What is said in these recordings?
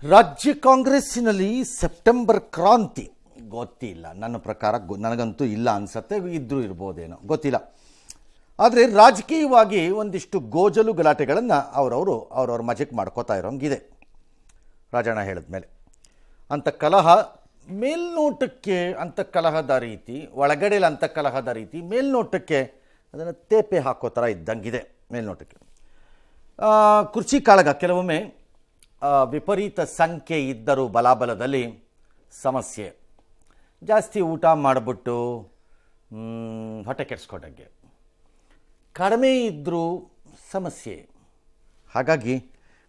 ರಾಜ್ಯ ಕಾಂಗ್ರೆಸ್ಸಿನಲ್ಲಿ ಸೆಪ್ಟೆಂಬರ್ ಕ್ರಾಂತಿ ಗೊತ್ತಿಲ್ಲ. ನನ್ನ ಪ್ರಕಾರ ನನಗಂತೂ ಇಲ್ಲ ಅನಿಸುತ್ತೆ, ಇದ್ರೂ ಇರ್ಬೋದೇನೋ ಗೊತ್ತಿಲ್ಲ. ಆದರೆ ರಾಜಕೀಯವಾಗಿ ಒಂದಿಷ್ಟು ಗೋಜಲು ಗಲಾಟೆಗಳನ್ನು ಅವರವ್ರ ಮಜಕ್ಕೆ ಮಾಡ್ಕೋತಾ ಇರೋಂಗಿದೆ. ರಾಜಣ್ಣ ಹೇಳಿದ ಮೇಲೆ ಅಂಥ ಕಲಹ ಮೇಲ್ನೋಟಕ್ಕೆ ಅಂತಃಕಲಹದ ರೀತಿ, ಒಳಗಡೆಯಲ್ಲಿ ಅಂತಃಕಲಹದ ರೀತಿ, ಮೇಲ್ನೋಟಕ್ಕೆ ಅದನ್ನು ತೇಪೆ ಹಾಕೋ ಥರ ಇದ್ದಂಗಿದೆ. ಮೇಲ್ನೋಟಕ್ಕೆ ಕುರ್ಚಿ ಕಾಳಗ ಕೆಲವೊಮ್ಮೆ ವಿಪರೀತ ಸಂಖ್ಯೆ ಇದ್ದರೂ ಬಲಾಬಲದಲ್ಲಿ ಸಮಸ್ಯೆ. ಜಾಸ್ತಿ ಊಟ ಮಾಡಿಬಿಟ್ಟು ಹೊಟ್ಟೆ ಕೆಡಿಸ್ಕೊಂಡಂಗೆ, ಕಡಿಮೆ ಇದ್ದರೂ ಸಮಸ್ಯೆ. ಹಾಗಾಗಿ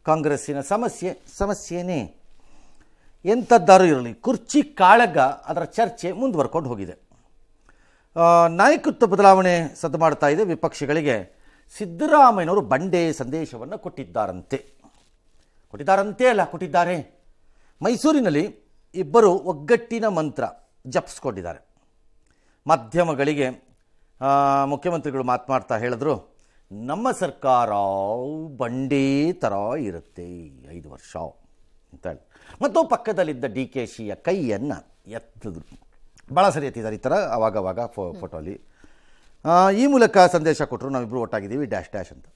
ಕಾಂಗ್ರೆಸ್ಸಿನ ಸಮಸ್ಯೆನೇ ಎಂಥದ್ದಾರು ಇರಲಿ, ಕುರ್ಚಿ ಕಾಳಗ ಅದರ ಚರ್ಚೆ ಮುಂದುವರ್ಕೊಂಡು ಹೋಗಿದೆ. ನಾಯಕತ್ವ ಬದಲಾವಣೆ ಸದ್ದು ಮಾಡ್ತಾ ಇದೆ. ವಿಪಕ್ಷಗಳಿಗೆ ಸಿದ್ದರಾಮಯ್ಯನವರು ಬಂಡೆ ಸಂದೇಶವನ್ನು ಕೊಟ್ಟಿದ್ದಾರೆ. ಮೈಸೂರಿನಲ್ಲಿ ಇಬ್ಬರು ಒಗ್ಗಟ್ಟಿನ ಮಂತ್ರ ಜಪಿಸ್ಕೊಂಡಿದ್ದಾರೆ. ಮಾಧ್ಯಮಗಳಿಗೆ ಮುಖ್ಯಮಂತ್ರಿಗಳು ಮಾತನಾಡ್ತಾ ಹೇಳಿದ್ರು, ನಮ್ಮ ಸರ್ಕಾರ ಬಂಡೆ ಥರ ಇರುತ್ತೆ 5 ವರ್ಷ ಅಂತ ಹೇಳಿ. ಮತ್ತು ಪಕ್ಕದಲ್ಲಿದ್ದ DKಶಿಯ ಕೈಯನ್ನು ಎತ್ತಿದ್ರು. ಭಾಳ ಸರಿ ಎತ್ತಿದ್ದಾರೆ ಈ ಥರ ಆವಾಗವಾಗ ಫೋಟೋಲಿ. ಈ ಮೂಲಕ ಸಂದೇಶ ಕೊಟ್ಟರು, ನಾವಿಬ್ಬರು ಒಟ್ಟಾಗಿದ್ದೀವಿ ಡ್ಯಾಶ್ ಅಂತ.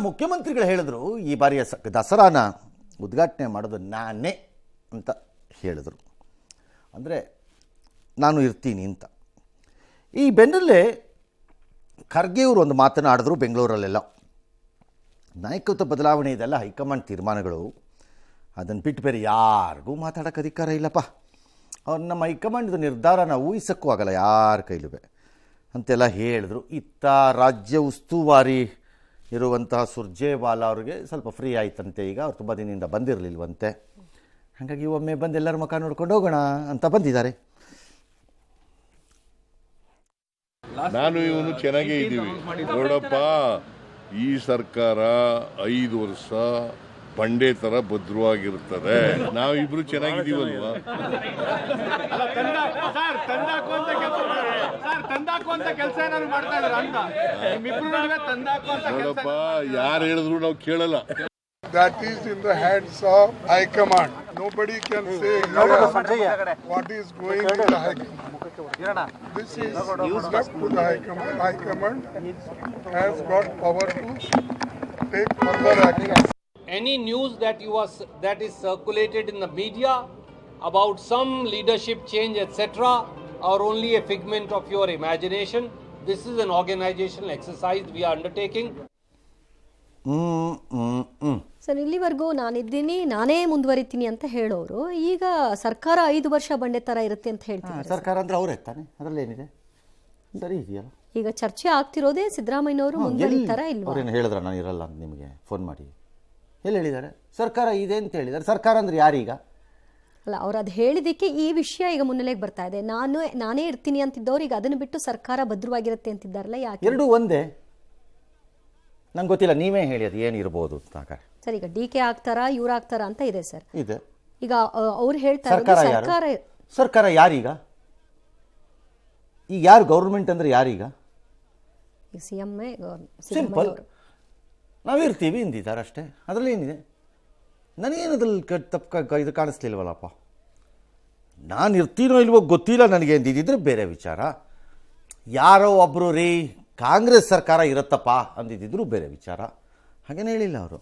ಮುಖ್ಯಮಂತ್ರಿಗಳು ಹೇಳಿದ್ರು, ಈ ಬಾರಿಯ ದಸರಾನ ಉದ್ಘಾಟನೆ ಮಾಡೋದು ನಾನೇ ಅಂತ ಹೇಳಿದರು. ಅಂದರೆ ನಾನು ಇರ್ತೀನಿ ಅಂತ. ಈ ಬೆನ್ನಲ್ಲೇ ಖರ್ಗೆ ಅವರು ಒಂದು ಮಾತನಾಡಿದ್ರು ಬೆಂಗಳೂರಲ್ಲೆಲ್ಲ. ನಾಯಕತ್ವ ಬದಲಾವಣೆ ಇದೆಲ್ಲ ಹೈಕಮಾಂಡ್ ತೀರ್ಮಾನಗಳು, ಅದನ್ನು ಬಿಟ್ಟು ಬೇರೆ ಯಾರಿಗೂ ಮಾತಾಡೋಕ್ಕೆ ಅಧಿಕಾರ ಇಲ್ಲಪ್ಪ. ಅವ್ರು ನಮ್ಮ ಹೈಕಮಾಂಡ್ದು ನಿರ್ಧಾರನ ಊಹಿಸೋಕ್ಕೂ ಆಗಲ್ಲ ಯಾರ ಕೈಲೂ ಅಂತೆಲ್ಲ ಹೇಳಿದ್ರು. ಇತ್ತ ರಾಜ್ಯ ಉಸ್ತುವಾರಿ ಇರುವಂತಹ ಸುರ್ಜೇವಾಲಾ ಅವ್ರಿಗೆ ಸ್ವಲ್ಪ ಫ್ರೀ ಆಯ್ತಂತೆ. ಈಗ ಅವ್ರು ತುಂಬ ದಿನದಿಂದ ಬಂದಿರಲಿಲ್ವಂತೆ. ಹಾಗಾಗಿ ಒಮ್ಮೆ ಬಂದು ಎಲ್ಲರ ಮುಖ ನೋಡ್ಕೊಂಡು ಹೋಗೋಣ ಅಂತ ಬಂದಿದ್ದಾರೆ. ನಾನು ಇವನು ಚೆನ್ನಾಗೇ ಇದ್ದೀವಿ ನೋಡಪ್ಪ. ಈ ಸರ್ಕಾರ 5 ವರ್ಷ ಬಂಡೆ ತರ ಭದ್ರವಾಗಿರ್ತದೆ. ನಾವಿಬ್ರು ಚೆನ್ನಾಗಿದ್ದೀವಲ್ವಾ? ನೋಡಪ್ಪ, ಯಾರು ಹೇಳಿದ್ರು ನಾವು ಕೇಳಲ್ಲ. That is in the hands of High Command. Nobody can say what is going in the High Command. This is left to the High Command. High Command has got power to take further action. Any news that is circulated in the media about some leadership change, etc., are only a figment of your imagination. This is an organizational exercise we are undertaking. Sir, ಇಲ್ಲಿವರೆಗೂ ನಾನಿದ್ದೀನಿ, ನಾನೇ ಮುಂದುವರಿತೀನಿ ಅಂತ ಹೇಳೋರು ಈಗ ಸರ್ಕಾರ 5 ವರ್ಷ ಬಂಡೆ ತರ ಇರುತ್ತೆ ಅಂತ ಹೇಳ್ತಾರೆ. ಸರ್ಕಾರ ಅಂದ್ರೆ ಅವರೇ ತಾನೆ, ಅದರಲ್ಲಿ ಏನಿದೆ? ಸರಿ ಇದೆಯಲ್ಲ. ಈಗ ಚರ್ಚೆ ಆಗ್ತಿರೋದೇ ಸಿದ್ದರಾಮಯ್ಯನವರು ಮುಂದುವರಿತಾರಾ ಇಲ್ವಾ? ಅವ್ರೇನು ಹೇಳಿದ್ರ ನಾನು ಇರಲ್ಲ ಅಂತ ನಿಮಗೆ ಫೋನ್ ಮಾಡಿ? ಎಲ್ಲಿ ಹೇಳಿದ್ದಾರೆ? ಸರ್ಕಾರ ಇದೆ ಅಂತ ಹೇಳಿದ್ದಾರೆ. ಸರ್ಕಾರ ಅಂದ್ರೆ ಯಾರೀಗ? ಅಲ್ಲ, ಅವ್ರು ಅದು ಹೇಳಿದಕ್ಕೆ ಈ ವಿಷಯ ಈಗ ಮುನ್ನೆಲೆಗೆ ಬರ್ತಾ ಇದೆ. ನಾನೇ ಇರ್ತೀನಿ ಅಂತಿದ್ದವ್ರು ಈಗ ಅದನ್ನು ಬಿಟ್ಟು ಸರ್ಕಾರ ಭದ್ರವಾಗಿರುತ್ತೆ ಅಂತಿದ್ದಾರಲ್ಲ, ಯಾಕೆ? ಎರಡೂ ಒಂದೇ? ನಂಗೆ ಗೊತ್ತಿಲ್ಲ, ನೀವೇ ಹೇಳಿ ಅದು ಏನಿರ್ಬೋದು ಅಂತ. ಸರ್, ಈಗ DK ಆಗ್ತಾರಾ ಇವ್ರು ಆಗ್ತಾರಾ ಅಂತ ಇದೆ ಸರ್. ಇದೆ. ಈಗ ಅವ್ರು ಹೇಳ್ತಾರೆ ಸರ್ಕಾರ ಯಾರೀಗ? ಈಗ ಯಾರು ಗೌರ್ಮೆಂಟ್ ಅಂದ್ರೆ ಯಾರೀಗ? CM ಸಿಂಪಲ್, ನಾವಿರ್ತೀವಿ ಇಂದಿದ್ದಾರೆ ಅಷ್ಟೇ. ಅದರಲ್ಲಿ ಏನಿದೆ? ನನಗೇನು ಅದ್ರಲ್ಲಿ ಇದು ಕಾಣಿಸ್ಲಿಲ್ವಲ್ಲಪ್ಪ. ನಾನು ಇರ್ತೀನೋ ಇಲ್ವೋ ಗೊತ್ತಿಲ್ಲ ನನಗೆ ಅಂದಿದ್ದರೆ ಬೇರೆ ವಿಚಾರ. ಯಾರೋ ಒಬ್ಬರು ಕಾಂಗ್ರೆಸ್ ಸರ್ಕಾರ ಇರುತ್ತಪ್ಪ ಅಂದಿದ್ದಿದ್ರು ಬೇರೆ ವಿಚಾರ. ಹಾಗೇನೆ ಹೇಳಿಲ್ಲ ಅವರು.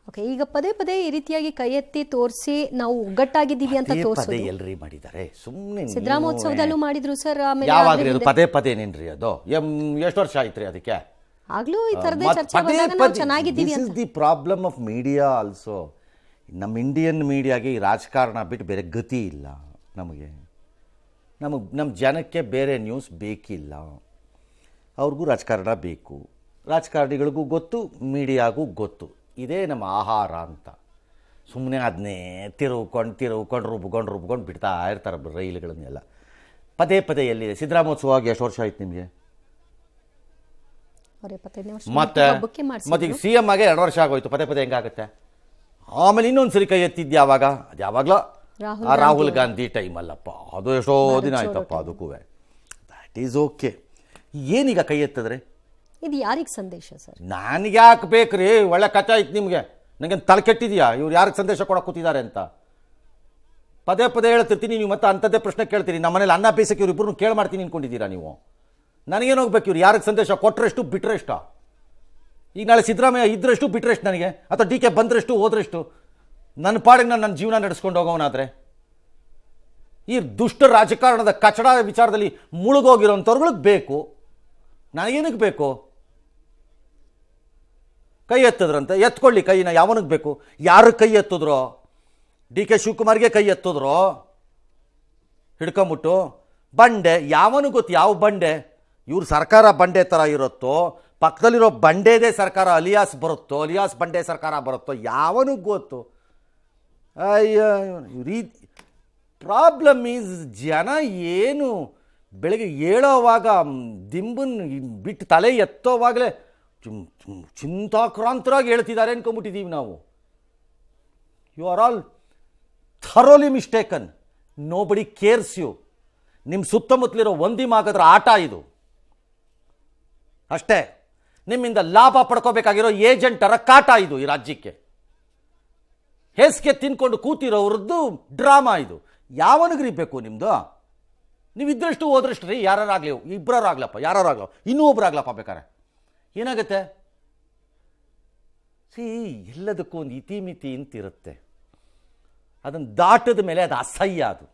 ಓಕೆ, ಈಗ ಪದೇ ಈ ರೀತಿಯಾಗಿ ಕೈ ಎತ್ತಿ ತೋರಿಸಿ ನಾವು ಒಗ್ಗಟ್ಟಾಗಿದ್ದೀವಿ ಅಂತ ತೋರಿಸೋದು ಎಲ್ರಿ ಮಾಡಿದ್ದಾರೆ. ಸುಮ್ಮನೆ ಸಿದ್ದರಾಮೋತ್ಸವದಲ್ಲೂ ಮಾಡಿದ್ರು ಸರ್. ಯಾವಾಗ್ರಿ ಅದು ಪದೇ ಏನೇನ್ರಿ? ಅದು ಎಷ್ಟು ವರ್ಷ ಆಯ್ತ್ರಿ ಅದಕ್ಕೆ? ಆಗ್ಲೂ ಈ ತರದೇ ಚರ್ಚೆ ಬಂದಾಗ ನಾವು ಚೆನ್ನಾಗಿದ್ದೀವಿ ಅಂತ. This is the problem of media also. ನಮ್ಮ ಇಂಡಿಯನ್ ಮೀಡಿಯಾಗೆ ಈ ರಾಜಕಾರಣ ಬಿಟ್ಟು ಬೇರೆ ಗತಿ ಇಲ್ಲ. ನಮ್ಮ ಜನಕ್ಕೆ ಬೇರೆ ನ್ಯೂಸ್ ಬೇಕಿಲ್ಲ. ಅವ್ರಿಗೂ ರಾಜಕಾರಣ ಬೇಕು. ರಾಜಕಾರಣಿಗಳಿಗೂ ಗೊತ್ತು, ಮೀಡಿಯಾಗೂ ಗೊತ್ತು ಇದೇ ನಮ್ಮ ಆಹಾರ ಅಂತ. ಸುಮ್ಮನೆ ಅದನ್ನೇ ತಿರುವ್ಕೊಂಡು ರುಬ್ಕೊಂಡು ಬಿಡ್ತಾ ಇರ್ತಾರೆ ರೈಲುಗಳನ್ನೆಲ್ಲ. ಪದೇ ಎಲ್ಲಿದೆ? ಸಿದ್ದರಾಮೋತ್ಸವ ಎಷ್ಟು ವರ್ಷ ಆಯ್ತು ನಿಮಗೆ? ಮತ್ತೆ ಈಗ CM ಆಗಿ 2 ವರ್ಷ ಆಗೋಯ್ತು. ಪದೇ ಹೆಂಗಾಗುತ್ತೆ? ಆಮೇಲೆ ಇನ್ನೊಂದು ಸರಿ ಕೈ ಎತ್ತಿದ್ದೆ ಯಾವಾಗ? ಅದು ಯಾವಾಗಲೂ ರಾಹುಲ್ ಗಾಂಧಿ ಟೈಮ್ ಅಲ್ಲಪ್ಪ, ಅದು ಎಷ್ಟೋ ದಿನ ಆಯ್ತಪ್ಪ. ಅದಕ್ಕೂ ದ್ಯಾಟ್ ಈಸ್ ಓಕೆ. ಏನೀಗ ಕೈ ಎತ್ತಿದ್ರೆ ಇದು ಯಾರಿಗೆ ಸಂದೇಶ ಸರ್? ನನಗೆ ಯಾಕೆ ಬೇಕ್ರಿ? ಒಳ್ಳೆ ಕಥೆ ಆಯ್ತು ನಿಮಗೆ. ನನಗೆ ತಲೆ ಕೆಟ್ಟಿದೆಯಾ ಇವ್ರು ಯಾರಿಗೆ ಸಂದೇಶ ಕೊಡೋಕೆ ಕೂತಿದ್ದಾರೆ ಅಂತ? ಪದೇ ಪದೇ ಹೇಳ್ತಿರ್ತೀನಿ, ನೀವು ಮತ್ತೆ ಅಂಥದ್ದೇ ಪ್ರಶ್ನೆ ಕೇಳ್ತೀರಿ. ನಮ್ಮ ಮನೇಲಿ ಅನ್ನ ಬೇಯಿಸಕ್ಕೆ ಇವ್ರು ಇಬ್ಬರು ಕೇಳಿ ಮಾಡ್ತೀನಿ ಅಂದ್ಕೊಂಡಿದ್ದೀರಾ ನೀವು? ನನಗೇನು ಹೋಗ್ಬೇಕು ಇವ್ರು ಯಾರಿಗೆ ಸಂದೇಶ ಕೊಟ್ಟರೆಷ್ಟು ಬಿಟ್ಟರೆಷ್ಟು? ಈಗ ನಾಳೆ ಸಿದ್ದರಾಮಯ್ಯ ಇದ್ರೆಷ್ಟು ಬಿಟ್ಟರೆಷ್ಟು ನನಗೆ, ಅಥವಾ ಡಿ ಕೆ ಬಂದ್ರೆಷ್ಟು ಹೋದ್ರೆಷ್ಟು? ನನ್ನ ಪಾಡಿಗೆ ನಾನು ನನ್ನ ಜೀವನ ನಡೆಸ್ಕೊಂಡು ಹೋಗೋವನಾದರೆ ಈ ದುಷ್ಟ ರಾಜಕಾರಣದ ಕಚಡ ವಿಚಾರದಲ್ಲಿ ಮುಳುಗೋಗಿರೋಂಥವ್ರುಗಳಿಗೆ ಬೇಕು, ನನಗೇನಕ್ಕೆ ಬೇಕು? ಕೈ ಎತ್ತಿದ್ರಂತೆ, ಎತ್ಕೊಳ್ಳಿ ಕೈನ, ಯಾವನಿಗೆ ಬೇಕು? ಯಾರು ಕೈ ಎತ್ತಿದ್ರೋ? ಡಿ ಕೆ ಶಿವಕುಮಾರ್ಗೆ ಕೈ ಎತ್ತಿದ್ರೋ ಹಿಡ್ಕೊಂಬಿಟ್ಟು? ಬಂಡೆ ಯಾವನು ಗೊತ್ತು ಯಾವ ಬಂಡೆ? ಇವ್ರ ಸರ್ಕಾರ ಬಂಡೆ ಥರ ಇರುತ್ತೋ, ಪಕ್ಕದಲ್ಲಿರೋ ಬಂಡೆದೇ ಸರ್ಕಾರ ಅಲಿಯಾಸ್ ಬರುತ್ತೋ, ಅಲಿಯಾಸ್ ಬಂಡೆ ಸರ್ಕಾರ ಬರುತ್ತೋ, ಯಾವನಿಗೆ ಗೊತ್ತು? ಅಯ್ಯ ಪ್ರಾಬ್ಲಮ್ ಈಸ್ ಜನ ಏನು ಬೆಳಗ್ಗೆ ಏಳೋವಾಗ ದಿಂಬನ್ನು ಬಿಟ್ಟು ತಲೆ ಎತ್ತೋವಾಗಲೇ ಚಿಂತಾಕ್ರಾಂತರಾಗಿ ಹೇಳ್ತಿದ್ದಾರೆ ಅನ್ಕೊಂಬಿಟ್ಟಿದ್ದೀವಿ ನಾವು. You are all thoroughly mistaken. Nobody cares you. ನಿಮ್ಮ ಸುತ್ತಮುತ್ತಲಿರೋ ಒಂದಿಮಾಗದ್ರ ಆಟ ಇದು ಅಷ್ಟೇ. ನಿಮ್ಮಿಂದ ಲಾಭ ಪಡ್ಕೋಬೇಕಾಗಿರೋ ಏಜೆಂಟರ ಕಾಟ ಇದು ಈ ರಾಜ್ಯಕ್ಕೆ. ಹೇಸಿಗೆ ತಿನ್ಕೊಂಡು ಕೂತಿರೋವ್ರದ್ದು ಡ್ರಾಮಾ ಇದು. ಯಾವನಿಗ್ರಿ ಬೇಕು ನಿಮ್ಮದು? ನೀವು ಇದ್ದಷ್ಟು ಹೋದ್ರಷ್ಟು ರೀ, ಯಾರಾಗಲಿ, ಇಬ್ಬರಾಗ್ಲಪ್ಪ, ಯಾರಾಗ್ಲೋ, ಇನ್ನೂ ಒಬ್ಬರಾಗ್ಲಪ್ಪ ಬೇಕಾರೆ ಏನಾಗುತ್ತೆ? ಎಲ್ಲದಕ್ಕೂ ಒಂದು ಇತಿಮಿತಿ ಅಂತಿರುತ್ತೆ. ಅದನ್ನು ದಾಟದ ಮೇಲೆ ಅದು ಅಸಹ್ಯ, ಅದು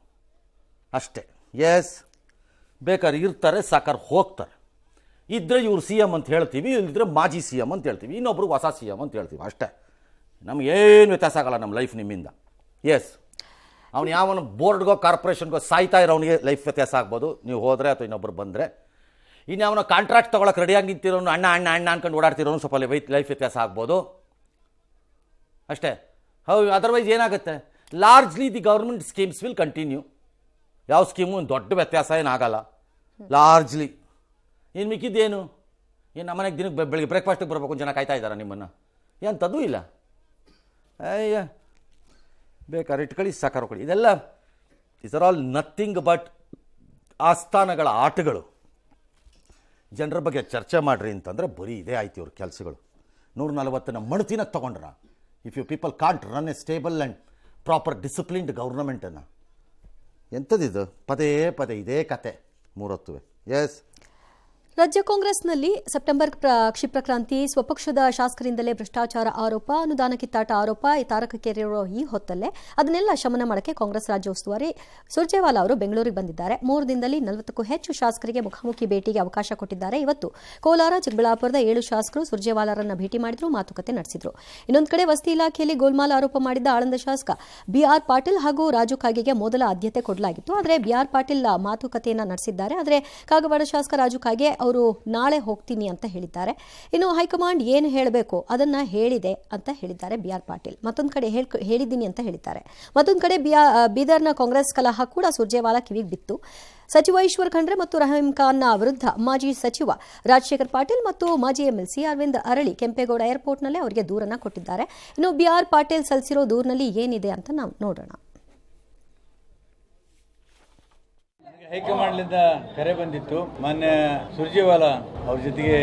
ಅಷ್ಟೇ. ಎಸ್, ಬೇಕಾದ್ರೆ ಇರ್ತಾರೆ, ಸಾಕಾದ್ರೆ ಹೋಗ್ತಾರೆ. ಇದ್ದರೆ ಇವ್ರು ಸಿ ಎಮ್ ಅಂತ ಹೇಳ್ತೀವಿ, ಇಲ್ಲದಿದ್ರೆ ಮಾಜಿ ಸಿ ಎಮ್ ಅಂತ ಹೇಳ್ತೀವಿ, ಇನ್ನೊಬ್ರಿಗೆ ಹೊಸ ಸಿ ಎಮ್ ಅಂತ ಹೇಳ್ತೀವಿ ಅಷ್ಟೇ. ನಮಗೇನು ವ್ಯತ್ಯಾಸ ಆಗಲ್ಲ ನಮ್ಮ ಲೈಫ್ ನಿಮ್ಮಿಂದ. ಎಸ್, ಅವ್ನು ಯಾವನು ಬೋರ್ಡ್ಗೋ ಕಾರ್ಪೊರೇಷನ್ಗೋ ಸಾಯ್ತಾ ಇರೋನಿಗೆ ಲೈಫ್ ವ್ಯತ್ಯಾಸ ಆಗ್ಬೋದು, ನೀವು ಹೋದರೆ ಅಥವಾ ಇನ್ನೊಬ್ರು ಬಂದರೆ. ಇನ್ನು ಯಾವನೋ ಕಾಂಟ್ರಾಕ್ಟ್ ತೊಗೊಳಕ್ಕೆ ರೆಡಿಯಾಗಿ ನಿಂತಿರೋನು, ಅಣ್ಣ ಅಣ್ಣ ಅಣ್ಣ ಅನ್ಕೊಂಡು ಓಡಾಡ್ತಿರೋನು ಸ್ವಲ್ಪ ಲೈಫ್ ವ್ಯತ್ಯಾಸ ಆಗ್ಬೋದು ಅಷ್ಟೇ. ಹೌದು, ಅದರ್ವೈಸ್ ಏನಾಗುತ್ತೆ? Largely the government schemes will continue. ಯಾವ ಸ್ಕೀಮು ದೊಡ್ಡ ವ್ಯತ್ಯಾಸ ಏನಾಗಲ್ಲ ಲಾರ್ಜ್ಲಿ. ಇನ್ನು ಮಿಕ್ಕಿದ್ದೇನು? ಏನು ನಮ್ಮನೆಗೆ ದಿನಕ್ಕೆ ಬೆಳಿಗ್ಗೆ ಬ್ರೇಕ್ಫಾಸ್ಟಿಗೆ ಬರಬೇಕು ಜನ ಕಾಯ್ತಾ ಇದ್ದಾರೆ ನಿಮ್ಮನ್ನು, ಎಂಥದ್ದು ಇಲ್ಲ. ಅಯ್ಯ, ಬೇಕಾದ್ರೆ ಇಟ್ಕೊಳ್ಳಿ, ಸಾಕಾರ ಕೊಡಿ. ಇದೆಲ್ಲ is are all nothing but ಆಸ್ಥಾನಗಳ ಆಟಗಳು. ಜನರ ಬಗ್ಗೆ ಚರ್ಚೆ ಮಾಡಿರಿ ಅಂತಂದರೆ ಬರೀ ಇದೇ ಆಯ್ತು ಇವ್ರ ಕೆಲಸಗಳು. 140ನ ಮಣ್ತಿನ ತೊಗೊಂಡ್ರ. If you people can't run a stable and proper disciplined ಗೌರ್ನಮೆಂಟನ್ನು. ಎಂಥದ್ದಿದು? ಪದೇ ಪದೇ ಇದೇ ಕತೆ ಮೂರೊತ್ತುವೆ. ಎಸ್, ರಾಜ್ಯ ಕಾಂಗ್ರೆಸ್ನಲ್ಲಿ ಸೆಪ್ಟೆಂಬರ್ ಕ್ಷಿಪ್ರಕ್ರಾಂತಿ, ಸ್ವಪಕ್ಷದ ಶಾಸಕರಿಂದಲೇ ಭ್ರಷ್ಟಾಚಾರ ಆರೋಪ, ಅನುದಾನ ಕಿತ್ತಾಟ ಆರೋಪ ತಾರಕಕ್ಕೇರಿರೋ ಈ ಹೊತ್ತಲ್ಲೇ ಅದನ್ನೆಲ್ಲ ಶಮನ ಮಾಡೋಕ್ಕೆ ಕಾಂಗ್ರೆಸ್ ರಾಜ್ಯ ಉಸ್ತುವಾರಿ ಸುರ್ಜೇವಾಲಾ ಅವರು ಬೆಂಗಳೂರಿಗೆ ಬಂದಿದ್ದಾರೆ. 3 ದಿನದಲ್ಲಿ 40ಕ್ಕೂ ಹೆಚ್ಚು ಶಾಸಕರಿಗೆ ಮುಖಾಮುಖಿ ಭೇಟಿಗೆ ಅವಕಾಶ ಕೊಟ್ಟಿದ್ದಾರೆ. ಇವತ್ತು ಕೋಲಾರ, ಚಿಕ್ಕಬಳ್ಳಾಪುರದ 7 ಶಾಸಕರು ಸುರ್ಜೇವಾಲಾರನ್ನ ಭೇಟಿ ಮಾಡಿದ್ರು, ಮಾತುಕತೆ ನಡೆಸಿದ್ರು. ಇನ್ನೊಂದು ಕಡೆ ವಸತಿ ಇಲಾಖೆಯಲ್ಲಿ ಗೋಲ್ಮಾಲ್ ಆರೋಪ ಮಾಡಿದ್ದ ಆಳಂದ ಶಾಸಕ ಬಿಆರ್ ಪಾಟೀಲ್ ಹಾಗೂ ರಾಜು ಕಾಗೆಗೆ ಮೊದಲ ಆದ್ಯತೆ ಕೊಡಲಾಗಿತ್ತು. ಆದರೆ ಬಿಆರ್ ಪಾಟೀಲ್ ಮಾತುಕತೆಯನ್ನ ನಡೆಸಿದ್ದಾರೆ. ಆದರೆ ಕಾಗವಾಡ ಶಾಸಕ ರಾಜು ಕಾಗೆ ಅವರು ನಾಳೆ ಹೋಗ್ತೀನಿ ಅಂತ ಹೇಳಿದ್ದಾರೆ. ಇನ್ನು ಹೈಕಮಾಂಡ್ ಏನು ಹೇಳಬೇಕು ಅದನ್ನ ಹೇಳಿದೆ ಅಂತ ಹೇಳಿದ್ದಾರೆ ಬಿಆರ್ ಪಾಟೀಲ್. ಮತ್ತೊಂದು ಕಡೆ ಹೇಳಿದ್ದೀನಿ ಅಂತ ಹೇಳಿದ್ದಾರೆ. ಮತ್ತೊಂದು ಕಡೆ ಬೀದರ್ನ ಕಾಂಗ್ರೆಸ್ ಕಲಹ ಕೂಡ ಸುರ್ಜೇವಾಲಾ ಕಿವಿಗೆ ಬಿತ್ತು. ಸಚಿವ ಈಶ್ವರ್ ಖಂಡ್ರೆ ಮತ್ತು ರಹೀಂ ಖಾನ್ ವಿರುದ್ಧ ಮಾಜಿ ಸಚಿವ ರಾಜಶೇಖರ್ ಪಾಟೀಲ್ ಮತ್ತು ಮಾಜಿ ಎಂಎಲ್ಸಿ ಅರವಿಂದ್ ಅರಳಿ ಕೆಂಪೇಗೌಡ ಏರ್ಪೋರ್ಟ್ನಲ್ಲೇ ಅವರಿಗೆ ದೂರನ್ನ ಕೊಟ್ಟಿದ್ದಾರೆ. ಇನ್ನು ಬಿಆರ್ ಪಾಟೀಲ್ ಸಲ್ಲಿಸಿರೋ ದೂರಿನಲ್ಲಿ ಏನಿದೆ ಅಂತ ನಾವು ನೋಡೋಣ. ಹೈಕಮಾಂಡ್ಲಿಂದ ಕರೆ ಬಂದಿತ್ತು. ಮಾನ್ಯ ಸುರ್ಜೇವಾಲಾ ಅವ್ರ ಜೊತೆಗೆ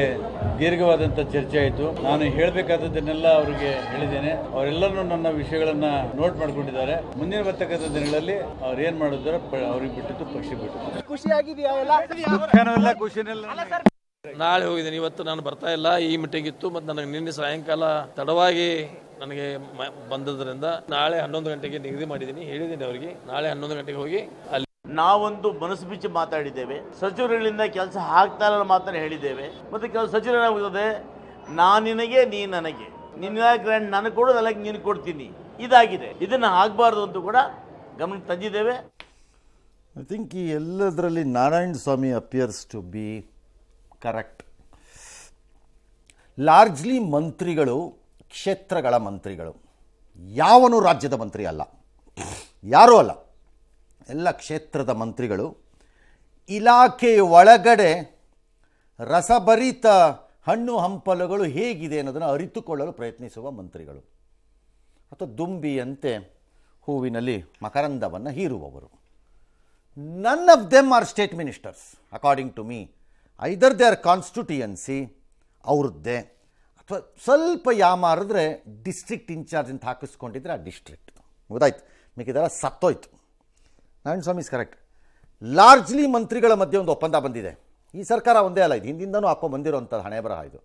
ದೀರ್ಘವಾದಂತ ಚರ್ಚೆ ಆಯಿತು. ನಾನು ಹೇಳಬೇಕಾದದ್ದನ್ನೆಲ್ಲ ಅವರಿಗೆ ಹೇಳಿದ್ದೇನೆ. ಅವರೆಲ್ಲರೂ ನನ್ನ ವಿಷಯಗಳನ್ನ ನೋಟ್ ಮಾಡ್ಕೊಂಡಿದ್ದಾರೆ. ಮುಂದಿನ ಬರ್ತಕ್ಕಂಥ ದಿನಗಳಲ್ಲಿ ಅವ್ರು ಏನ್ ಮಾಡಿದ್ರು ಅವ್ರಿಗೆ ಬಿಟ್ಟಿದ್ದು ಪಕ್ಷ ಬಿಟ್ಟು ಖುಷಿಯಾಗಿದೆಯಲ್ಲ, ಖುಷಿನೆಲ್ಲ. ನಾಳೆ ಹೋಗಿದ್ದೀನಿ, ಇವತ್ತು ನಾನು ಬರ್ತಾ ಇಲ್ಲ. ಈ ಮೀಟಿಂಗ್ ಇತ್ತು ಮತ್ತು ನನಗೆ ನಿನ್ನೆ ಸಾಯಂಕಾಲ ತಡವಾಗಿ ನನಗೆ ಬಂದದ್ರಿಂದ ನಾಳೆ 11 ಗಂಟೆಗೆ ನಿಗದಿ ಮಾಡಿದ್ದೀನಿ. ಹೇಳಿದ್ದೀನಿ ಅವರಿಗೆ ನಾಳೆ 11 ಗಂಟೆಗೆ ಹೋಗಿ ಅಲ್ಲಿ ನಾವೊಂದು ಮನಸ್ಸು ಬಿಚ್ಚಿ ಮಾತಾಡಿದ್ದೇವೆ. ಸಚಿವರುಗಳಿಂದ ಕೆಲಸ ಆಗ್ತಾ ಇಲ್ಲ ಮಾತನ್ನು ಹೇಳಿದ್ದೇವೆ. ಮತ್ತೆ ಕೆಲವು ಸಚಿವರು ಏನಾಗುತ್ತದೆ, ನಾನು ನಿನಗೆ ನೀ ನನಗೆ, ನಿನ್ನ ಗ್ರ್ಯಾಂಡ್ ನನಗೆ ಕೊಡು, ನನಗೆ ನೀನು ಕೊಡ್ತೀನಿ, ಇದಾಗಿದೆ. ಇದನ್ನು ಆಗಬಾರ್ದು ಅಂತ ಕೂಡ ಗಮನಕ್ಕೆ ತಂದಿದ್ದೇವೆ. ಐ ಥಿಂಕ್ ಈ ಎಲ್ಲದರಲ್ಲಿ Narayana Swamy appears to be correct. Largely ಮಂತ್ರಿಗಳು ಕ್ಷೇತ್ರಗಳ ಮಂತ್ರಿಗಳು, ಯಾವನು ರಾಜ್ಯದ ಮಂತ್ರಿ ಅಲ್ಲ, ಯಾರೂ ಅಲ್ಲ, ಎಲ್ಲ ಕ್ಷೇತ್ರದ ಮಂತ್ರಿಗಳು. ಇಲಾಖೆ ಒಳಗಡೆ ರಸಭರಿತ ಹಣ್ಣು ಹಂಪಲುಗಳು ಹೇಗಿದೆ ಅನ್ನೋದನ್ನು ಅರಿತುಕೊಳ್ಳಲು ಪ್ರಯತ್ನಿಸುವ ಮಂತ್ರಿಗಳು, ಅಥವಾ ದುಂಬಿಯಂತೆ ಹೂವಿನಲ್ಲಿ ಮಕರಂದವನ್ನು ಹೀರುವವರು. None of them are state ministers according to me. Either they are constituency ಅವ್ರದ್ದೇ, ಅಥವಾ ಸ್ವಲ್ಪ ಯಾಮಾರಿದ್ರೆ ಡಿಸ್ಟ್ರಿಕ್ಟ್ ಇನ್ಚಾರ್ಜ್ ಅಂತ ಹಾಕಿಸ್ಕೊಂಡಿದ್ರೆ ಆ ಡಿಸ್ಟ್ರಿಕ್ಟ್ ಗೊತ್ತಾಯ್ತು, ಮಿಕ್ಕಿದೆಲ್ಲ ಸತ್ತೋಯ್ತು. ನಾರಾಯಣ ಸ್ವಾಮಿ ಕರೆಕ್ಟ್. ಲಾರ್ಜ್ಲಿ ಮಂತ್ರಿಗಳ ಮಧ್ಯೆ ಒಂದು ಒಪ್ಪಂದ ಬಂದಿದೆ. ಈ ಸರ್ಕಾರ ಒಂದೇ ಅಲ್ಲ, ಇದು ಹಿಂದಿಂದನೂ ಹಾಕೊಂಡು ಬಂದಿರೋಂಥದ್ದು ಹಣೆ ಬರಹ ಇದು.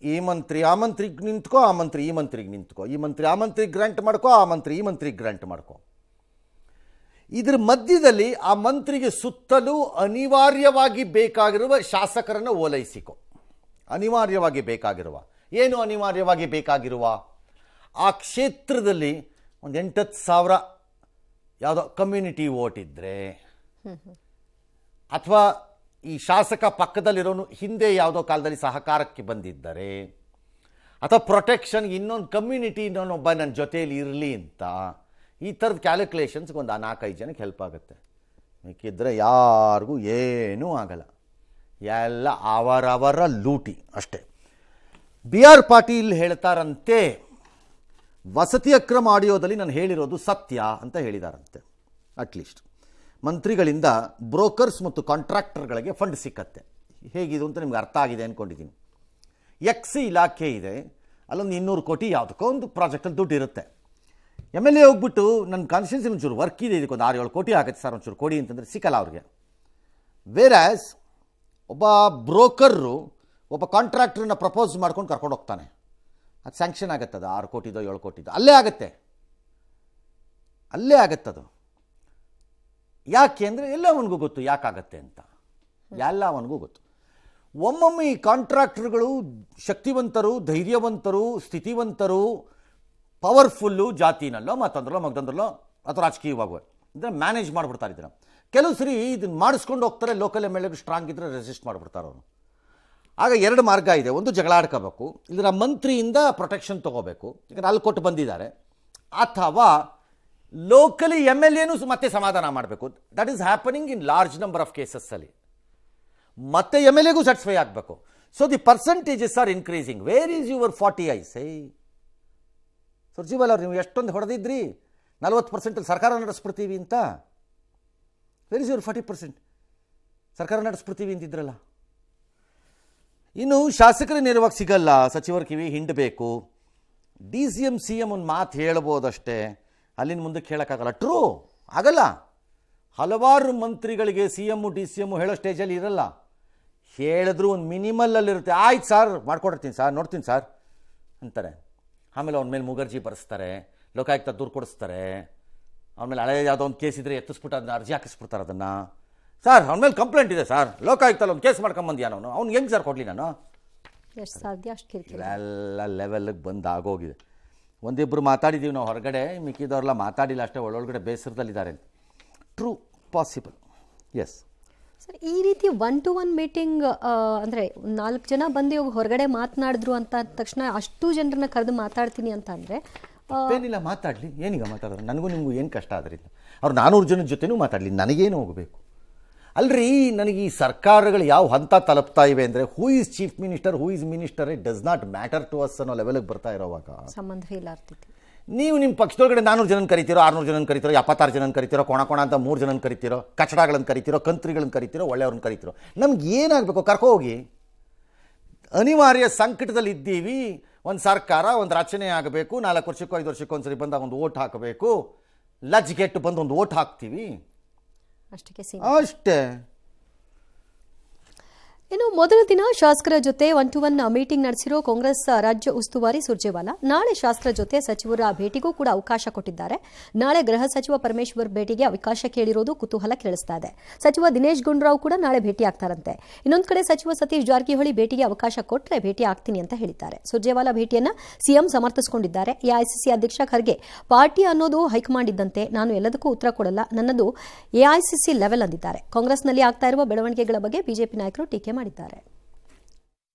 ಈ ಮಂತ್ರಿ ಆ ಮಂತ್ರಿಗೆ ನಿಂತ್ಕೋ, ಆ ಮಂತ್ರಿ ಈ ಮಂತ್ರಿಗೆ ನಿಂತ್ಕೋ, ಈ ಮಂತ್ರಿ ಆ ಮಂತ್ರಿಗೆ ಗ್ರಾಂಟ್ ಮಾಡ್ಕೋ, ಆ ಮಂತ್ರಿ ಈ ಮಂತ್ರಿಗೆ ಗ್ರಾಂಟ್ ಮಾಡ್ಕೋ. ಇದ್ರ ಮಧ್ಯದಲ್ಲಿ ಆ ಮಂತ್ರಿಗೆ ಸುತ್ತಲೂ ಅನಿವಾರ್ಯವಾಗಿ ಬೇಕಾಗಿರುವ ಶಾಸಕರನ್ನು ಓಲೈಸಿಕೋ. ಅನಿವಾರ್ಯವಾಗಿ ಬೇಕಾಗಿರುವ ಏನು? ಅನಿವಾರ್ಯವಾಗಿ ಬೇಕಾಗಿರುವ ಆ ಕ್ಷೇತ್ರದಲ್ಲಿ ಒಂದು 8,000 ಯಾವುದೋ ಕಮ್ಯುನಿಟಿ ವೋಟ್ ಇದ್ದರೆ, ಅಥವಾ ಈ ಶಾಸಕ ಪಕ್ಕದಲ್ಲಿರೋನು ಹಿಂದೆ ಯಾವುದೋ ಕಾಲದಲ್ಲಿ ಸಹಕಾರಕ್ಕೆ ಬಂದಿದ್ದರೆ, ಅಥವಾ ಪ್ರೊಟೆಕ್ಷನ್ಗೆ ಇನ್ನೊಂದು ಕಮ್ಯುನಿಟಿ ಇನ್ನೊಬ್ಬ ನನ್ನ ಜೊತೆಯಲ್ಲಿ ಇರಲಿ ಅಂತ, ಈ ಥರದ ಕ್ಯಾಲ್ಕುಲೇಷನ್ಸ್ಗೆ ಒಂದು 4-5 ಜನಕ್ಕೆ ಹೆಲ್ಪ್ ಆಗುತ್ತೆ. ಮಿಕ್ಕಿದ್ರೆ ಯಾರಿಗೂ ಏನೂ ಆಗಲ್ಲ, ಎಲ್ಲ ಅವರವರ ಲೂಟಿ ಅಷ್ಟೇ. BR ಪಾಟೀಲ್ ಹೇಳ್ತಾರಂತೆ, ವಸತಿ ಅಕ್ರಮ ಆಡಿಯೋದಲ್ಲಿ ನಾನು ಹೇಳಿರೋದು ಸತ್ಯ ಅಂತ ಹೇಳಿದಾರಂತೆ. ಅಟ್ಲೀಸ್ಟ್ ಮಂತ್ರಿಗಳಿಂದ ಬ್ರೋಕರ್ಸ್ ಮತ್ತು ಕಾಂಟ್ರಾಕ್ಟರ್ಗಳಿಗೆ ಫಂಡ್ ಸಿಕ್ಕತ್ತೆ. ಹೇಗಿದು ಅಂತ ನಿಮ್ಗೆ ಅರ್ಥ ಆಗಿದೆ ಅಂದ್ಕೊಂಡಿದ್ದೀನಿ. ಎಕ್ಸಿ ಇಲಾಖೆ ಇದೆ, ಅಲ್ಲೊಂದು 200 ಕೋಟಿ ಯಾವುದಕ್ಕೋ ಒಂದು ಪ್ರಾಜೆಕ್ಟಲ್ಲಿ ದುಡ್ಡು ಇರುತ್ತೆ. MLA ಹೋಗ್ಬಿಟ್ಟು ನನ್ನ ಕಾನ್ಸ್ಟಿಟ್ಯೂನ್ಸಿ ಒಂಚೂರು ವರ್ಕ್ ಇದೆ, ಇದಕ್ಕೊಂದು 6-7 ಕೋಟಿ ಆಗುತ್ತೆ ಸರ್, ಒಂಚೂರು ಕೊಡಿ ಅಂತಂದರೆ ಸಿಕ್ಕಲ್ಲ ಅವ್ರಿಗೆ. ವೇರಾಸ್ ಒಬ್ಬ ಬ್ರೋಕರು ಒಬ್ಬ ಕಾಂಟ್ರಾಕ್ಟ್ರನ್ನ ಪ್ರಪೋಸ್ ಮಾಡ್ಕೊಂಡು ಕರ್ಕೊಂಡು ಹೋಗ್ತಾನೆ, ಅದು ಸ್ಯಾಂಕ್ಷನ್ ಆಗುತ್ತೆ. ಅದು 6 ಕೋಟಿದೋ 7 ಕೋಟಿದೋ ಅಲ್ಲೇ ಆಗುತ್ತದು. ಯಾಕೆ ಅಂದರೆ ಎಲ್ಲವನಿಗೂ ಗೊತ್ತು ಯಾಕಾಗತ್ತೆ ಅಂತ, ಎಲ್ಲವನಿಗೂ ಗೊತ್ತು. ಒಮ್ಮೊಮ್ಮೆ ಈ ಕಾಂಟ್ರಾಕ್ಟರ್ಗಳು ಶಕ್ತಿವಂತರು, ಧೈರ್ಯವಂತರು, ಸ್ಥಿತಿವಂತರು, ಪವರ್ಫುಲ್ಲು, ಜಾತಿನಲ್ಲೋ ಮತ್ತೊಂದ್ರಲ್ಲೋ ಮಗದೊಂದ್ರಲ್ಲೋ ಅಥವಾ ರಾಜಕೀಯವಾಗುವ ಅಂದರೆ ಮ್ಯಾನೇಜ್ ಮಾಡಿಬಿಡ್ತಾರೆ ಇದನ್ನು. ಕೆಲವು ಸರಿ ಇದನ್ನು ಮಾಡಿಸ್ಕೊಂಡು ಹೋಗ್ತಾರೆ, ಲೋಕಲ್ MLA ಸ್ಟ್ರಾಂಗ್ ಇದ್ದರೆ ರೆಸಿಸ್ಟ್ ಮಾಡಿಬಿಡ್ತಾರೆ ಅವರು. ಆಗ 2 ಮಾರ್ಗ ಇದೆ. ಒಂದು ಜಗಳ ಆಡ್ಕೋಬೇಕು, ಇದರ ಮಂತ್ರಿಯಿಂದ ಪ್ರೊಟೆಕ್ಷನ್ ತೊಗೋಬೇಕು, ಈಗ 4 ಕೊಟ್ಟು ಬಂದಿದ್ದಾರೆ, ಅಥವಾ ಲೋಕಲಿ MLAನೂ ಮತ್ತೆ ಸಮಾಧಾನ ಮಾಡಬೇಕು. That is happening in large number of ಕೇಸಸ್ಸಲ್ಲಿ. ಮತ್ತೆ MLAಗೂ ಸ್ಯಾಟಿಸ್ಫೈ ಆಗಬೇಕು. So the percentages are increasing. Where is your 40 ಐಸ್? ಸುರ್ಜಿವಾಲ ಅವ್ರು ನೀವು ಎಷ್ಟೊಂದು ಹೊಡೆದಿದ್ರಿ 40% ಸರ್ಕಾರ ನಡೆಸ್ಬಿಡ್ತೀವಿ ಅಂತ. Where is your 40%? ಸರ್ಕಾರ ನಡೆಸ್ಬಿಡ್ತೀವಿ ಅಂತಿದ್ರಲ್ಲ. ಇನ್ನು ಶಾಸಕರ ನೇರವಾಗಿ ಸಿಗಲ್ಲ, ಸಚಿವರ ಕಿವಿ ಹಿಂಡಬೇಕು. DCM CM ಒಂದು ಮಾತು ಹೇಳ್ಬೋದಷ್ಟೇ, ಅಲ್ಲಿನ ಮುಂದಕ್ಕೆ ಹೇಳೋಕ್ಕಾಗಲ್ಲ. ಟ್ರೂ ಆಗಲ್ಲ. ಹಲವಾರು ಮಂತ್ರಿಗಳಿಗೆ CM DCM ಹೇಳೋ ಸ್ಟೇಜಲ್ಲಿ ಇರಲ್ಲ. ಹೇಳಿದ್ರು ಒಂದು ಮಿನಿಮಲ್ಲಲ್ಲಿರುತ್ತೆ. ಆಯ್ತು ಸರ್ ಮಾಡ್ಕೊಡ್ತೀನಿ ಸರ್, ನೋಡ್ತೀನಿ ಸರ್ ಅಂತಾರೆ. ಆಮೇಲೆ ಅವನ ಮೇಲೆ ಮುಗರ್ಜಿ ಬರೆಸ್ತಾರೆ, ಲೋಕಾಯುಕ್ತ ದೂರು ಕೊಡಿಸ್ತಾರೆ. ಆಮೇಲೆ ಹಳೆ ಯಾವುದೋ ಒಂದು ಕೇಸ್ ಇದ್ದರೆ ಎತ್ತಿಸ್ಬಿಟ್ಟು ಅದನ್ನ ಅರ್ಜಿ ಹಾಕಿಸ್ಬಿಡ್ತಾರೆ. ಅದನ್ನು ಸರ್ ಅವನ ಮೇಲೆ ಕಂಪ್ಲೇಂಟ್ ಇದೆ ಸರ್, ಲೋಕಾಯುಕ್ತಲ್ಲಿ ಒಂದು ಕೇಸ್ ಮಾಡ್ಕೊಂಬಂದ್ಯಾ ನಾನು, ಅವ್ನು ಹೆಂಗೆ ಸರ್ ಕೊಡಲಿ ನಾನು? ಎಷ್ಟು ಸಾಧ್ಯ ಅಷ್ಟು ಕಿರಿಕಿರಿ ಎಲ್ಲ ಲೆವೆಲ್ಗೆ ಬಂದು ಆಗೋಗಿದೆ. ಒಂದಿಬ್ಬರು ಮಾತಾಡಿದ್ದೀವಿ ನಾವು ಹೊರಗಡೆ, ಮಿಕ್ಕಿದವ್ರೆಲ್ಲ ಮಾತಾಡಿಲ್ಲ ಅಷ್ಟೇ, ಒಳೊಳಗಡೆ ಬೇಸರದಲ್ಲಿದ್ದಾರೆ. True possible, yes. ಸರ್, ಈ ರೀತಿ 1-to-1 ಮೀಟಿಂಗ್ ಅಂದರೆ 4 ಜನ ಬಂದು ಹೊರಗಡೆ ಮಾತನಾಡಿದ್ರು ಅಂತ ತಕ್ಷಣ ಅಷ್ಟು ಜನರನ್ನ ಕರೆದು ಮಾತಾಡ್ತೀನಿ ಅಂತ ಅಂದರೆ ಏನಿಲ್ಲ, ಮಾತಾಡಲಿ. ಏನೀಗ ಮಾತಾಡೋದು? ನನಗೂ ನಿಮಗೂ ಏನು ಕಷ್ಟ ಅದರಿಂದ? ಅವ್ರು 400 ಜನದ ಜೊತೆನೂ ಮಾತಾಡಲಿ, ನನಗೇನು ಹೋಗಬೇಕು? ಅಲ್ರಿ, ನನಗೆ ಈ ಸರ್ಕಾರಗಳು ಯಾವ ಹಂತ ತಲುಪ್ತಾ ಇವೆ ಅಂದರೆ, who is chief minister, who is minister, it does not matter to us ಅನ್ನೋ ಲೆವೆಲ್ಗೆ ಬರ್ತಾ ಇರೋವಾಗ ಸಂಬಂಧವೇ ಇಲ್ಲ ಆಗ್ತೈತಿ. ನೀವು ನಿಮ್ಮ ಪಕ್ಷದೊಳಗಡೆ 400 ಜನನ ಕರಿತೀರೋ, 600 ಜನನ ಕರಿತೀರೋ, 76 ಜನನ ಕರಿತೀರೋ, ಕೋಣ ಅಂತ 3 ಜನನ ಕರಿತೀರೋ, ಕಚಡಗಳನ್ನು ಕರಿತೀರೋ, ಕಂತ್ರಿಗಳನ್ನು ಕರಿತೀರೋ, ಒಳ್ಳೆಯವ್ರನ್ನ ಕರಿತೀರೋ, ನಮ್ಗೆ ಏನಾಗಬೇಕು? ಕರ್ಕೊ ಹೋಗಿ. ಅನಿವಾರ್ಯ ಸಂಕಟದಲ್ಲಿ ಇದ್ದೀವಿ. ಒಂದು ಸರ್ಕಾರ, ಒಂದು ರಚನೆ ಆಗಬೇಕು, 4 ವರ್ಷಕ್ಕೋ 5 ವರ್ಷಕ್ಕೋ ಒಂದ್ಸರಿ ಬಂದಾಗ ಒಂದು ಓಟ್ ಹಾಕಬೇಕು, ಲಜ್ಗೆಟ್ಟು ಬಂದು ಒಂದು ಓಟ್ ಹಾಕ್ತೀವಿ ಅಷ್ಟೇ. ಇನ್ನು ಮೊದಲ ದಿನ ಶಾಸಕರ ಜೊತೆ 1-to-1 ಮೀಟಿಂಗ್ ನಡೆಸಿರೋ ಕಾಂಗ್ರೆಸ್ ರಾಜ್ಯ ಉಸ್ತುವಾರಿ ಸುರ್ಜೇವಾಲಾ ನಾಳೆ ಶಾಸಕರ ಜೊತೆ ಸಚಿವರ ಭೇಟಿಗೂ ಕೂಡ ಅವಕಾಶ ಕೊಟ್ಟಿದ್ದಾರೆ. ನಾಳೆ ಗೃಹ ಸಚಿವ ಪರಮೇಶ್ವರ್ ಭೇಟಿಗೆ ಅವಕಾಶ ಕೇಳಿರೋದು ಕುತೂಹಲ ಕೆರಳಿಸ್ತಾ ಇದೆ. ಸಚಿವ ದಿನೇಶ್ ಗುಂಡೂರಾವ್ ಕೂಡ ನಾಳೆ ಭೇಟಿ ಆಗ್ತಾರಂತೆ. ಇನ್ನೊಂದು ಕಡೆ ಸಚಿವ ಸತೀಶ್ ಜಾರಕಿಹೊಳಿ ಭೇಟಿಗೆ ಅವಕಾಶ ಕೊಟ್ಟರೆ ಭೇಟಿ ಆಗ್ತೀನಿ ಅಂತ ಹೇಳಿದ್ದಾರೆ. ಸುರ್ಜೇವಾಲಾ ಭೇಟಿಯನ್ನ ಸಿಎಂ ಸಮರ್ಥಿಸಿಕೊಂಡಿದ್ದಾರೆ. ಎಐಸಿಸಿ ಅಧ್ಯಕ್ಷ ಖರ್ಗೆ, ಪಾರ್ಟಿ ಅನ್ನೋದು ಹೈಕಮಾಂಡ್ ಇದ್ದಂತೆ, ನಾನು ಎಲ್ಲದಕ್ಕೂ ಉತ್ತರ ಕೊಡಲ್ಲ, ನನ್ನದು ಎಐಸಿಸಿ ಲೆವೆಲ್ ಅಂದಿದ್ದಾರೆ. ಕಾಂಗ್ರೆಸ್ನಲ್ಲಿ ಆಗ್ತಾ ಇರುವ ಬೆಳವಣಿಗೆಗಳ ಬಗ್ಗೆ ಬಿಜೆಪಿ ನಾಯಕರು ಟೀಕೆ ಮಾಡಿದ್ದಾರೆ.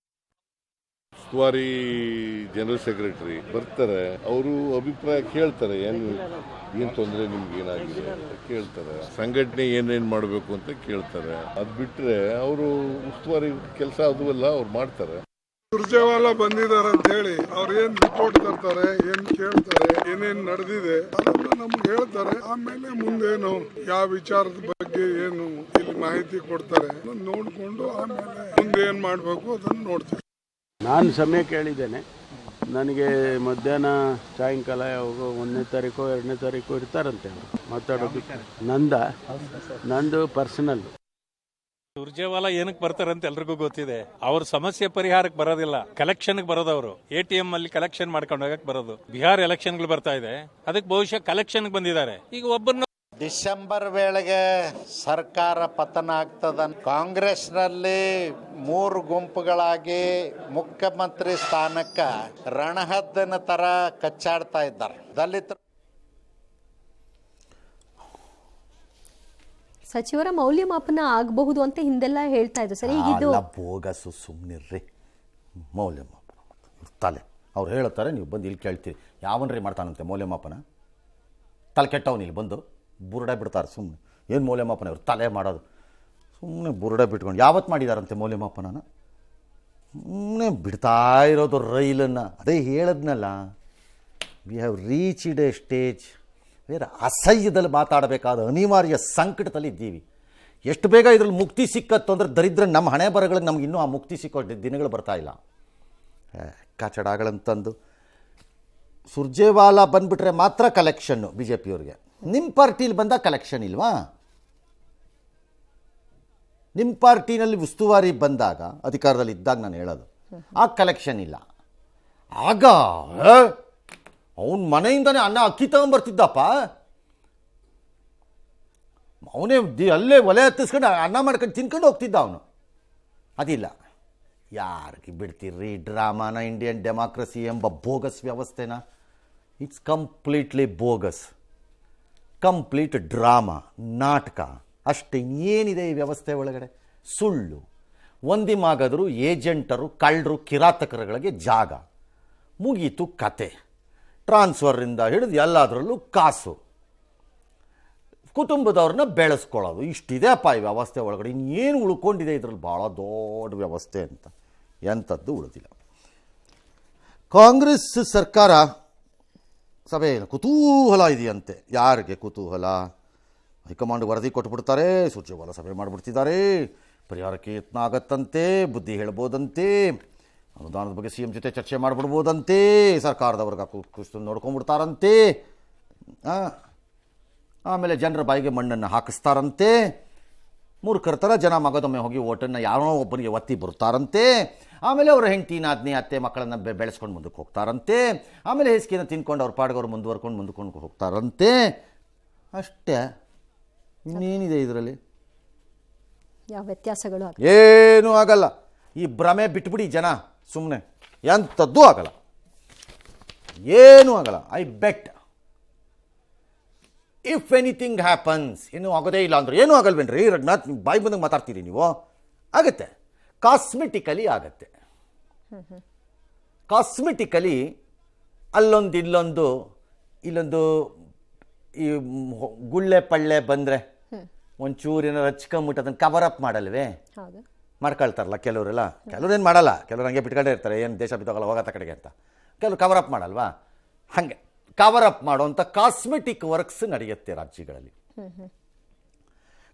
ಉಸ್ತುವಾರಿ ಜನರಲ್ ಸೆಕ್ರೆಟರಿ ಬರ್ತಾರೆ, ಅವರು ಅಭಿಪ್ರಾಯ ಕೇಳ್ತಾರೆ, ಏನ್ ತೊಂದರೆ ನಿಮ್ಗೆ ಏನಾಗಿದೆ ಅಂತ ಕೇಳ್ತಾರೆ, ಸಂಘಟನೆ ಏನೇನ್ ಮಾಡಬೇಕು ಅಂತ ಕೇಳ್ತಾರೆ. ಅದ್ ಬಿಟ್ರೆ ಅವರು ಉಸ್ತುವಾರಿ ಕೆಲಸ ಅದುವಲ್ಲ ಅವ್ರು ಮಾಡ್ತಾರೆ. ಸುರ್ಜೇವಾಲಾ ಬಂದಿದ್ದಾರೆ ಅಂತ ಹೇಳಿ ಅವ್ರು ಏನ್ ರಿಪೋರ್ಟ್ ತರ್ತಾರೆ, ಏನ್ ಕೇಳ್ತಾರೆ, ಏನೇನ್ ನಡೆದಿದೆ ಅದನ್ನ ನಮ್ಗೆ ಹೇಳ್ತಾರೆ. ಆಮೇಲೆ ಮುಂದೇನು ಯಾವ ವಿಚಾರದ ಬಗ್ಗೆ ಏನು ಇಲ್ಲಿ ಮಾಹಿತಿ ಕೊಡ್ತಾರೆ ನೋಡ್ಕೊಂಡು ಆಮೇಲೆ ಮುಂದೆ ಏನ್ ಮಾಡ್ಬೇಕು ಅದನ್ನ ನೋಡ್ತೀವಿ. ನಾನು ಸಮಯ ಕೇಳಿದ್ದೇನೆ. ನನಗೆ ಮಧ್ಯಾಹ್ನ ಸಾಯಂಕಾಲ ಯಾವಾಗ 1ನೇ ತಾರೀಕು 2ನೇ ತಾರೀಕು ಇರ್ತಾರಂತೆ ಅವರು ಮಾತಾಡೋದಕ್ಕೆ. ನಂದು ಪರ್ಸನಲ್. ಸುರ್ಜೇವಾಲಾ ಏನಕ್ಕೆ ಬರ್ತಾರಂತ ಎಲ್ರಿಗೂ ಗೊತ್ತಿದೆ. ಅವ್ರ ಸಮಸ್ಯೆ ಪರಿಹಾರಕ್ಕೆ ಬರೋದಿಲ್ಲ, ಕಲೆಕ್ಷನ್ಗೆ ಬರೋದವರು. ATM ಅಲ್ಲಿ ಕಲೆಕ್ಷನ್ ಮಾಡ್ಕೊಂಡು ಹೋಗಕ್ಕೆ ಬರೋದು. ಬಿಹಾರ್ ಎಲೆಕ್ಷನ್ಗಳು ಬರ್ತಾ ಇದೆ, ಅದಕ್ಕೆ ಬಹುಶಃ ಕಲೆಕ್ಷನ್ಗೆ ಬಂದಿದ್ದಾರೆ. ಈಗ ಒಬ್ಬರನ್ನ ಡಿಸೆಂಬರ್ ವೇಳೆಗೆ ಸರ್ಕಾರ ಪತನ ಆಗ್ತದ. ಕಾಂಗ್ರೆಸ್ನಲ್ಲಿ 3 ಗುಂಪುಗಳಾಗಿ ಮುಖ್ಯಮಂತ್ರಿ ಸ್ಥಾನಕ್ಕೆ ರಣಹದ್ದಿನ ತರ ಕಚ್ಚಾಡ್ತಾ ಇದ್ದಾರೆ. ದಲಿತರು ಸಚಿವರ ಮೌಲ್ಯಮಾಪನ ಆಗಬಹುದು ಅಂತ ಹಿಂದೆಲ್ಲ ಹೇಳ್ತಾ ಇದ್ರು ಸರ್. ಈಗಿದ್ದು ಬೋಗಸು, ಸುಮ್ಮನಿರ್ರಿ. ಮೌಲ್ಯಮಾಪನ ತಲೆ ಅವ್ರು ಹೇಳ್ತಾರೆ, ನೀವು ಬಂದು ಇಲ್ಲಿ ಕೇಳ್ತೀರಿ ಯಾವನ್ರಿ ಮಾಡ್ತಾನಂತೆ ಮೌಲ್ಯಮಾಪನ? ತಲೆ ಕೆಟ್ಟವನು ಇಲ್ಲಿ ಬಂದು ಬುರುಡೆ ಬಿಡ್ತಾರೆ ಸುಮ್ಮನೆ. ಏನು ಮೌಲ್ಯಮಾಪನ ಇವ್ರು ತಲೆ ಮಾಡೋದು? ಸುಮ್ಮನೆ ಬುರುಡೆ ಬಿಟ್ಕೊಂಡು ಯಾವತ್ತು ಮಾಡಿದಾರಂತೆ ಮೌಲ್ಯಮಾಪನನ? ಸುಮ್ಮನೆ ಬಿಡ್ತಾ ಇರೋದು ರೈಲನ್ನು. ಅದೇ ಹೇಳದ್ನಲ್ಲ, we have reached a stage ಬೇರೆ ಅಸಹ್ಯದಲ್ಲಿ ಮಾತಾಡಬೇಕಾದ ಅನಿವಾರ್ಯ ಸಂಕಟದಲ್ಲಿ ಇದ್ದೀವಿ. ಎಷ್ಟು ಬೇಗ ಇದ್ರಲ್ಲಿ ಮುಕ್ತಿ ಸಿಕ್ಕತ್ತು ಅಂದರೆ ದರಿದ್ರ ನಮ್ಮ ಹಣೆ ಬರಗಳಿಗೆ ನಮ್ಗೆ ಇನ್ನೂ ಆ ಮುಕ್ತಿ ಸಿಕ್ಕೋ ದಿನಗಳು ಬರ್ತಾ ಇಲ್ಲ. ಕಚಡಗಳಂತಂದು ಸುರ್ಜೇವಾಲಾ ಬಂದುಬಿಟ್ರೆ ಮಾತ್ರ ಕಲೆಕ್ಷನ್ನು BJPಯವ್ರಿಗೆ. ನಿಮ್ಮ ಪಾರ್ಟಿಲಿ ಬಂದಾಗ ಕಲೆಕ್ಷನ್ ಇಲ್ವಾ? ನಿಮ್ಮ ಪಾರ್ಟಿನಲ್ಲಿ ಉಸ್ತುವಾರಿ ಬಂದಾಗ, ಅಧಿಕಾರದಲ್ಲಿ ಇದ್ದಾಗ ನಾನು ಹೇಳೋದು, ಆ ಕಲೆಕ್ಷನ್ ಇಲ್ಲ. ಆಗ ಅವನ ಮನೆಯಿಂದನೇ ಅಕ್ಕಿ ತಗೊಂಬರ್ತಿದ್ದಪ್ಪ. ಅವನೇ ಅಲ್ಲೇ ಒಲೆ ಹತ್ತಿಸ್ಕೊಂಡು ಅನ್ನ ಮಾಡ್ಕೊಂಡು ತಿನ್ಕೊಂಡು ಹೋಗ್ತಿದ್ದ ಅವನು. ಅದಿಲ್ಲ. ಯಾರಿಗೆ ಬಿಡ್ತೀರ್ರಿ ಡ್ರಾಮಾನ? ಇಂಡಿಯನ್ ಡೆಮಾಕ್ರಸಿ ಎಂಬ ಬೋಗಸ್ ವ್ಯವಸ್ಥೆನ. It's completely bogus, complete drama, ನಾಟಕ ಅಷ್ಟೇ. ಇನ್ನೇನಿದೆ ಈ ವ್ಯವಸ್ಥೆ ಒಳಗಡೆ? ಸುಳ್ಳು. ಒಂದಿಮಾಗದರೂ ಏಜೆಂಟರು, ಕಳ್ಳರು, ಕಿರಾತಕರುಗಳಿಗೆ ಜಾಗ. ಮುಗೀತು ಕತೆ. ಟ್ರಾನ್ಸ್ಫರಿಂದ ಹಿಡಿದು ಎಲ್ಲದರಲ್ಲೂ ಕಾಸು, ಕುಟುಂಬದವ್ರನ್ನ ಬೆಳೆಸ್ಕೊಳ್ಳೋದು. ಇಷ್ಟಿದೆ ಅಪ್ಪ ಈ ವ್ಯವಸ್ಥೆ ಒಳಗಡೆ. ಇನ್ನೇನು ಉಳ್ಕೊಂಡಿದೆ ಇದರಲ್ಲಿ? ಭಾಳ ದೊಡ್ಡ ವ್ಯವಸ್ಥೆ ಅಂತ ಎಂಥದ್ದು ಉಳಿದಿಲ್ಲ. ಕಾಂಗ್ರೆಸ್ ಸರ್ಕಾರ ಸಭೆಯಲ್ಲಿ ಕುತೂಹಲ ಇದೆಯಂತೆ. ಯಾರಿಗೆ ಕುತೂಹಲ? ಹೈಕಮಾಂಡ್ ವರದಿ ಕೊಟ್ಬಿಡ್ತಾರೆ, ಸುರ್ಜೇವಾಲಾ ಸಭೆ ಮಾಡಿಬಿಡ್ತಿದ್ದಾರೆ, ಪರಿಹಾರಕ್ಕೆ ಯತ್ನ ಆಗತ್ತಂತೆ, ಬುದ್ಧಿ ಹೇಳ್ಬೋದಂತೆ, ಅನುದಾನದ ಬಗ್ಗೆ CM ಜೊತೆ ಚರ್ಚೆ ಮಾಡಿಬಿಡ್ಬೋದಂತೆ, ಸರ್ಕಾರದವ್ರಿಗೆ ಕುಸ್ತು ನೋಡ್ಕೊಂಡ್ಬಿಡ್ತಾರಂತೆ, ಆಮೇಲೆ ಜನರ ಬಾಯಿಗೆ ಮಣ್ಣನ್ನು ಹಾಕಿಸ್ತಾರಂತೆ, ಮೂರ್ಖರ ಥರ ಜನ ಮಗದೊಮ್ಮೆ ಹೋಗಿ ಓಟನ್ನು ಯಾರೋ ಒಬ್ಬನಿಗೆ ಒತ್ತಿ ಬರ್ತಾರಂತೆ, ಆಮೇಲೆ ಅವರ ಹೆಂಡತಿ, ನಾದ್ನಿ, ಅತ್ತೆ ಮಕ್ಕಳನ್ನು ಬೆಳೆಸ್ಕೊಂಡು ಮುಂದಕ್ಕೆ ಹೋಗ್ತಾರಂತೆ, ಆಮೇಲೆ ಹೇಸಿಗೆನ ತಿನ್ಕೊಂಡು ಅವ್ರ ಪಾಡ್ಗವ್ರು ಮುಂದುವರ್ಕೊಂಡು ಹೋಗ್ತಾರಂತೆ. ಅಷ್ಟೇ. ಇನ್ನೇನಿದೆ ಇದರಲ್ಲಿ? ಯಾವ ವ್ಯತ್ಯಾಸಗಳು ಏನೂ ಆಗಲ್ಲ. ಈ ಭ್ರಮೆ ಬಿಟ್ಬಿಡಿ ಜನ ಸುಮ್ಮನೆ. ಎಂಥದ್ದೂ ಆಗಲ್ಲ, ಏನೂ ಆಗಲ್ಲ. I bet if anything happens, ಏನೂ ಆಗೋದೇ ಇಲ್ಲ ಅಂದ್ರೆ ಏನೂ ಆಗಲ್ವೇನ್ರಿ ರಘುನಾಥ್? ನೀವು ಬಾಯಿ ಬಂದಂಗೆ ಮಾತಾಡ್ತೀರಿ ನೀವು. ಆಗುತ್ತೆ, ಕಾಸ್ಮೆಟಿಕಲಿ ಆಗತ್ತೆ. ಕಾಸ್ಮೆಟಿಕಲಿ ಅಲ್ಲೊಂದು ಇಲ್ಲೊಂದು ಈ ಗುಳ್ಳೆ ಪಳ್ಳೆ ಬಂದರೆ ಒಂಚೂರು ಏನಾರು ಹಚ್ಕೊಂಬಿಟ್ಟು ಅದನ್ನು ಕವರ್ ಅಪ್ ಮಾಡಲ್ವೇ? ಮಾಡ್ಕೊಳ್ತಾರಲ್ಲ ಕೆಲವರೆಲ್ಲ. ಕೆಲವ್ರೇನು ಮಾಡಲ್ಲ, ಕೆಲವ್ರು ಹಂಗೆ ಬಿಟ್ಕೊಂಡೇ ಇರ್ತಾರೆ, ಏನು ದೇಶ ಬಿತ್ತೋಗಲ್ಲ ಹೋಗತ್ತ ಕಡೆಗೆ ಅಂತ. ಕೆಲವರು ಕವರ್ ಅಪ್ ಮಾಡಲ್ವಾ? ಹಾಗೆ ಕವರ್ ಅಪ್ ಮಾಡುವಂಥ ಕಾಸ್ಮೆಟಿಕ್ ವರ್ಕ್ಸ್ ನಡೆಯುತ್ತೆ ರಾಜ್ಯಗಳಲ್ಲಿ.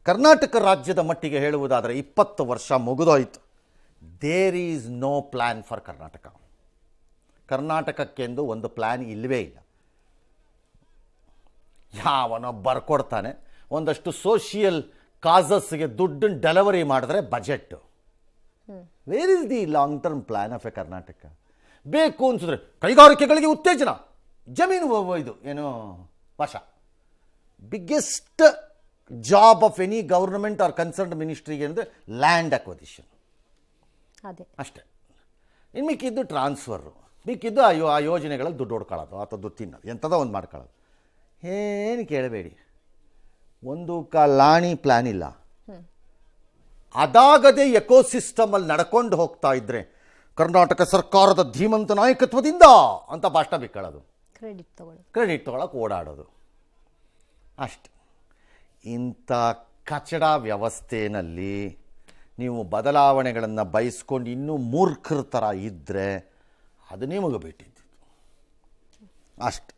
ಕರ್ನಾಟಕ ರಾಜ್ಯದ ಮಟ್ಟಿಗೆ ಹೇಳುವುದಾದರೆ 20 ವರ್ಷ ಮುಗಿದೋಯ್ತು. There is no plan for Karnataka. ಕರ್ನಾಟಕಕ್ಕೆಂದು ಒಂದು ಪ್ಲ್ಯಾನ್ ಇಲ್ಲವೇ ಇಲ್ಲ. ಯಾವನೋ ಬರ್ಕೊಡ್ತಾನೆ, ಒಂದಷ್ಟು ಸೋಷಿಯಲ್ ಕಾಸಸ್ಗೆ ದುಡ್ಡನ್ನು ಡೆಲಿವರಿ ಮಾಡಿದ್ರೆ budget. Where is the long term plan of a Karnataka? ಬೇಕು ಅನ್ಸಿದ್ರೆ ಕೈಗಾರಿಕೆಗಳಿಗೆ ಉತ್ತೇಜನ, ಜಮೀನು ಇದು ಏನು ವಶ. Biggest job of any government are concerned ಮಿನಿಸ್ಟ್ರಿಗೆ ಅಂದರೆ ಲ್ಯಾಂಡ್ ಅಕ್ವಸಿಷನ್ ಅಷ್ಟೇ. ಇನ್ನು ಮಿಕ್ಕಿದ್ದು ಟ್ರಾನ್ಸ್ಫರು, ಮಿಕ್ಕಿದ್ದು ಆ ಯೋಜನೆಗಳಲ್ಲಿ ದುಡ್ಡು ಹೊಡ್ಕೊಳ್ಳೋದು ಅಥವಾ ದುಡ್ಡು ತಿನ್ನೋದು, ಎಂಥದೋ ಒಂದು ಮಾಡ್ಕೊಳ್ಳೋದು. ಏನು ಕೇಳಬೇಡಿ, ಒಂದು ಲಾಣಿ ಪ್ಲ್ಯಾನ್ ಇಲ್ಲ. ಅದಾಗದೇ ಎಕೋಸಿಸ್ಟಮಲ್ಲಿ ನಡ್ಕೊಂಡು ಹೋಗ್ತಾ ಇದ್ದರೆ ಕರ್ನಾಟಕ ಸರ್ಕಾರದ ಧೀಮಂತ ನಾಯಕತ್ವದಿಂದ ಅಂತ ಭಾಷಣ ಬಿಕ್ಕಳೋದು, ಕ್ರೆಡಿಟ್ ತೊಗೊಳಕ್ಕೆ ಓಡಾಡೋದು ಅಷ್ಟೆ. ಇಂಥ ಕಚಡ ವ್ಯವಸ್ಥೆಯಲ್ಲಿ ನೀವು ಬದಲಾವಣೆಗಳನ್ನು ಬಯಸ್ಕೊಂಡು ಇನ್ನೂ ಮೂರ್ಖರ ಥರ ಇದ್ದರೆ ಅದು ನಿಮಗೆ ಬಿಟ್ಟಿದ್ದು ಅಷ್ಟೆ.